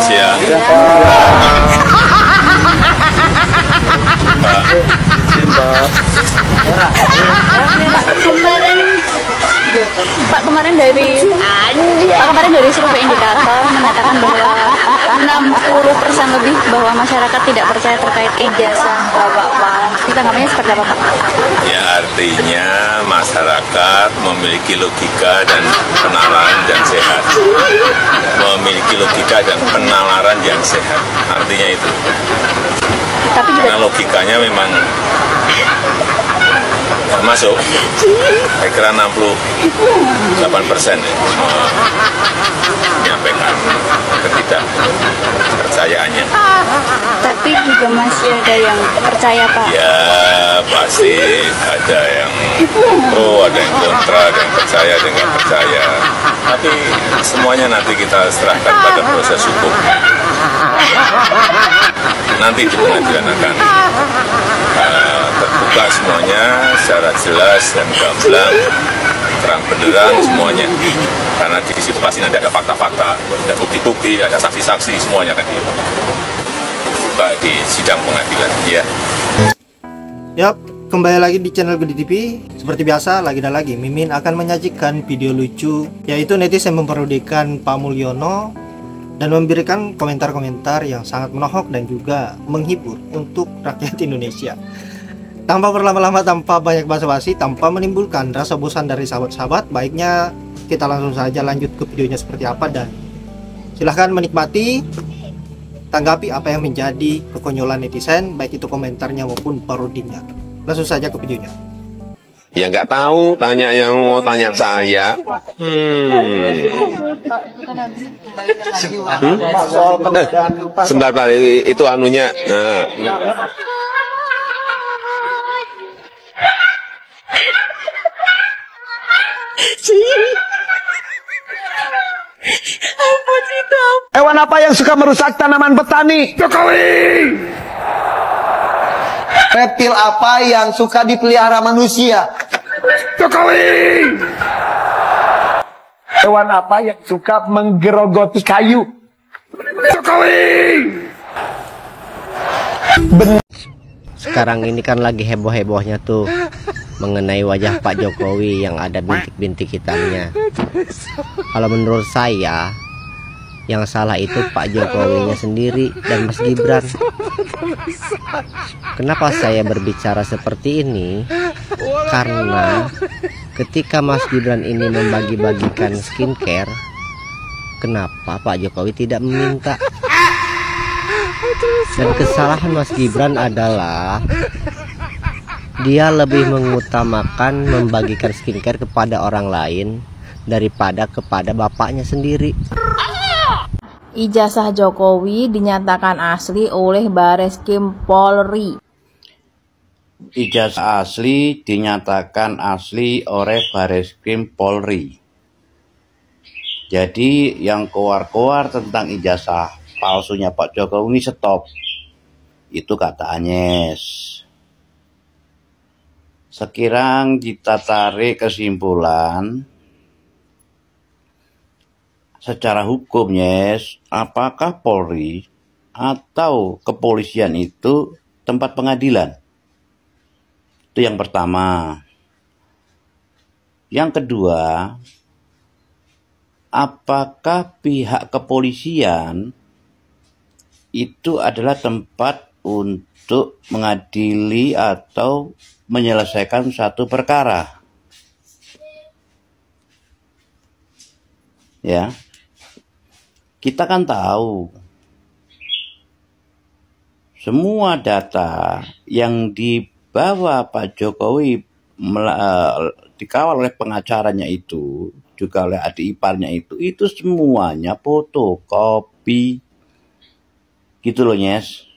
Siap. Kemarin dari survei indikator mengatakan bahwa 60% lebih bahwa masyarakat tidak percaya terkait ijazah Bapak. Tanggapannya seperti apa, Pak? Ya, artinya masyarakat memiliki logika dan penalaran yang sehat. Memiliki logika dan penalaran yang sehat. Artinya itu. Tapi juga karena logikanya memang termasuk, saya kira 68% menyampaikan ketidakpercayaannya. Tapi juga masih ada yang percaya, Pak. Ya, pasti ada yang pro, ada yang kontra, ada yang percaya, ada yang nggak percaya. Tapi semuanya nanti kita serahkan pada proses hukum. Nanti di pengadilan akan terbuka semuanya secara jelas dan gamblang, terang benderang semuanya. Karena di situ pasti nanti ada fakta-fakta, ada bukti-bukti, ada saksi-saksi, semuanya akan dibuka di sidang pengadilan. Ya. Yap, kembali lagi di channel Gede TV. Seperti biasa, lagi dan lagi Mimin akan menyajikan video lucu, yaitu netizen memparodikan Pak Mulyono dan memberikan komentar-komentar yang sangat menohok dan juga menghibur untuk rakyat Indonesia. Tanpa berlama-lama, tanpa banyak basa-basi, tanpa menimbulkan rasa bosan dari sahabat-sahabat, baiknya kita langsung saja lanjut ke videonya seperti apa, dan silahkan menikmati, tanggapi apa yang menjadi kekonyolan netizen, baik itu komentarnya maupun parodinya. Langsung saja ke videonya. Ya nggak tahu, tanya yang mau tanya saya. Sebentar, itu anunya. Nah. Hewan apa yang suka merusak tanaman petani? Jokowi! Reptil apa yang suka dipelihara manusia? Jokowi! Hewan apa yang suka menggerogoti kayu? Jokowi! Sekarang ini kan lagi heboh-hebohnya tuh mengenai wajah Pak Jokowi yang ada bintik-bintik hitamnya. Kalau menurut saya, yang salah itu Pak Jokowinya sendiri dan Mas Gibran. Kenapa saya berbicara seperti ini? Karena ketika Mas Gibran ini membagi-bagikan skincare, kenapa Pak Jokowi tidak meminta? Dan kesalahan Mas Gibran adalah dia lebih mengutamakan membagikan skincare kepada orang lain daripada kepada bapaknya sendiri. Ijazah Jokowi dinyatakan asli oleh Bareskrim Polri. Ijazah asli dinyatakan asli oleh Bareskrim Polri. Jadi yang keluar-keluar tentang ijazah palsunya Pak Jokowi ini stop. Itu kata Agnes. Sekirang kita tarik kesimpulan secara hukum, apakah Polri atau kepolisian itu tempat pengadilan? Itu yang pertama. Yang kedua, apakah pihak kepolisian itu adalah tempat untuk mengadili atau menyelesaikan satu perkara? Ya. Kita kan tahu semua data yang dibawa Pak Jokowi dikawal oleh pengacaranya itu, juga oleh adik iparnya itu semuanya fotokopi. Gitu loh, Nyes.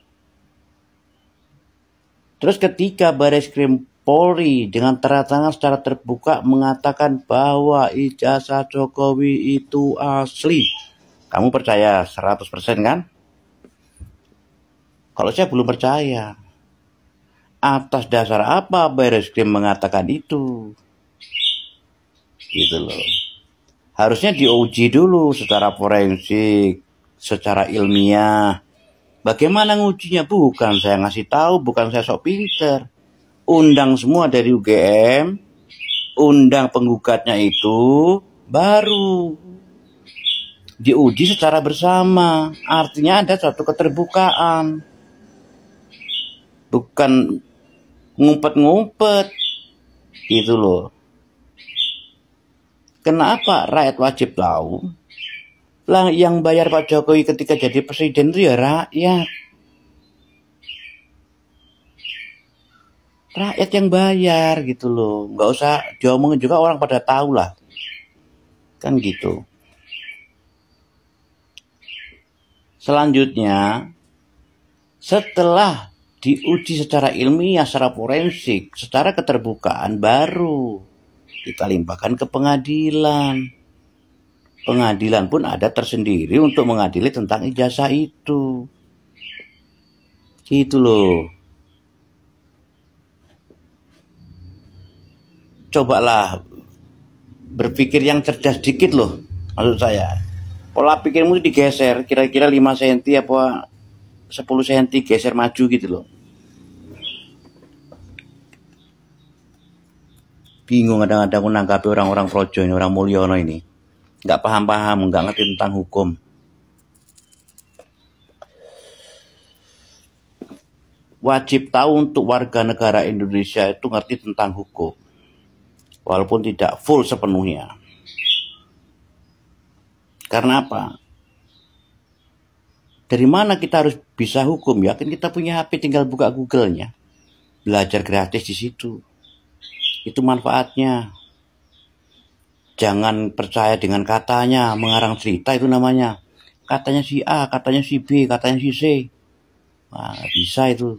Terus ketika Bareskrim Polri dengan tanda tangan secara terbuka mengatakan bahwa ijazah Jokowi itu asli, kamu percaya 100% kan? Kalau saya belum percaya. Atas dasar apa Bareskrim mengatakan itu? Gitu loh. Harusnya diuji dulu secara forensik, secara ilmiah. Bagaimana ngujinya? Bukan saya ngasih tahu, bukan saya sok pinter. Undang semua dari UGM, undang penggugatnya itu, baru diuji secara bersama. Artinya ada suatu keterbukaan. Bukan ngumpet-ngumpet. Gitu loh. Kenapa rakyat wajib tahu? Lah yang bayar Pak Jokowi ketika jadi presiden itu ya rakyat. Rakyat yang bayar gitu loh. Nggak usah diomongin juga, orang pada tahu lah. Kan gitu. Selanjutnya, setelah diuji secara ilmiah, secara forensik, secara keterbukaan, baru kita limpahkan ke pengadilan. Pengadilan pun ada tersendiri untuk mengadili tentang ijazah itu. Gitu loh. Cobalah berpikir yang cerdas dikit loh. Maksud saya, pola pikirmu digeser kira-kira 5 cm apa 10 cm, geser maju gitu loh. Bingung kadang-kadang menanggapi orang-orang Projo ini, orang Mulyono ini. Nggak paham-paham, nggak ngerti tentang hukum. Wajib tahu untuk warga negara Indonesia itu ngerti tentang hukum. Walaupun tidak full sepenuhnya. Karena apa? Dari mana kita harus bisa hukum? Ya kan kita punya HP, tinggal buka Google-nya. Belajar gratis di situ. Itu manfaatnya. Jangan percaya dengan katanya, mengarang cerita itu namanya. Katanya si A, katanya si B, katanya si C. Wah, bisa itu.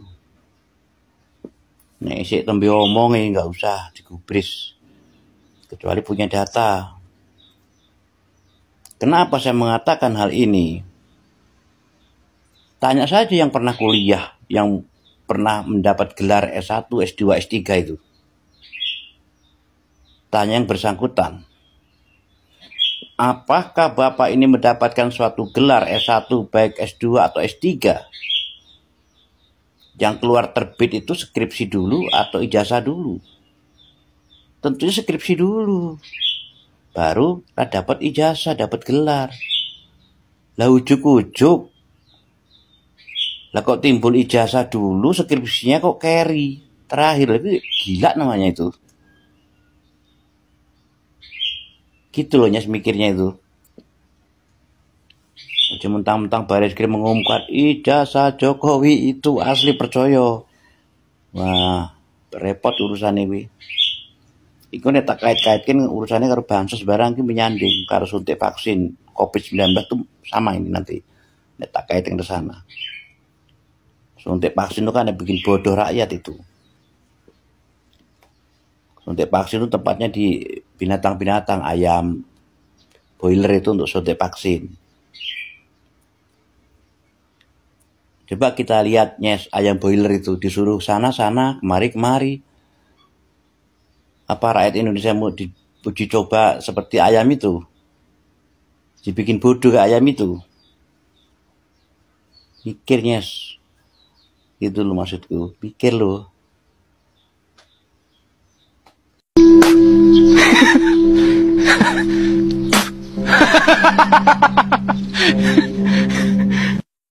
Nek sik tembe omong nggak usah digubris. Kecuali punya data. Kenapa saya mengatakan hal ini? Tanya saja yang pernah kuliah, yang pernah mendapat gelar S1, S2, S3 itu. Tanya yang bersangkutan. Apakah Bapak ini mendapatkan suatu gelar S1, baik S2 atau S3? Yang keluar terbit itu skripsi dulu atau ijazah dulu? Tentunya skripsi dulu. Baru dapat ijazah, dapat gelar. Lah ujuk-ujuk. Lah kok timbul ijazah dulu, skripsinya kok carry. Terakhir, lebih gila namanya itu. Gitu loh nyes mikirnya itu. Cuma mentang-mentang Baris Krim mengumumkan ijazah Jokowi itu asli, percaya. Wah, repot urusan ini. Iku nek tak kait-kaitkan urusannya karo bansos barang ki menyanding karo suntik vaksin COVID-19 itu sama ini nanti. Nek tak kaitin ke sana. Suntik vaksin itu kan bikin bodoh rakyat itu. Suntik vaksin itu tempatnya di binatang-binatang, ayam boiler itu untuk suntik vaksin. Coba kita lihat nyes, ayam boiler itu disuruh sana-sana, kemari-kemari. Apa rakyat Indonesia mau diuji coba seperti ayam itu? Dibikin bodoh ke ayam itu? Mikir nyes. Itu loh maksudku, pikir loh.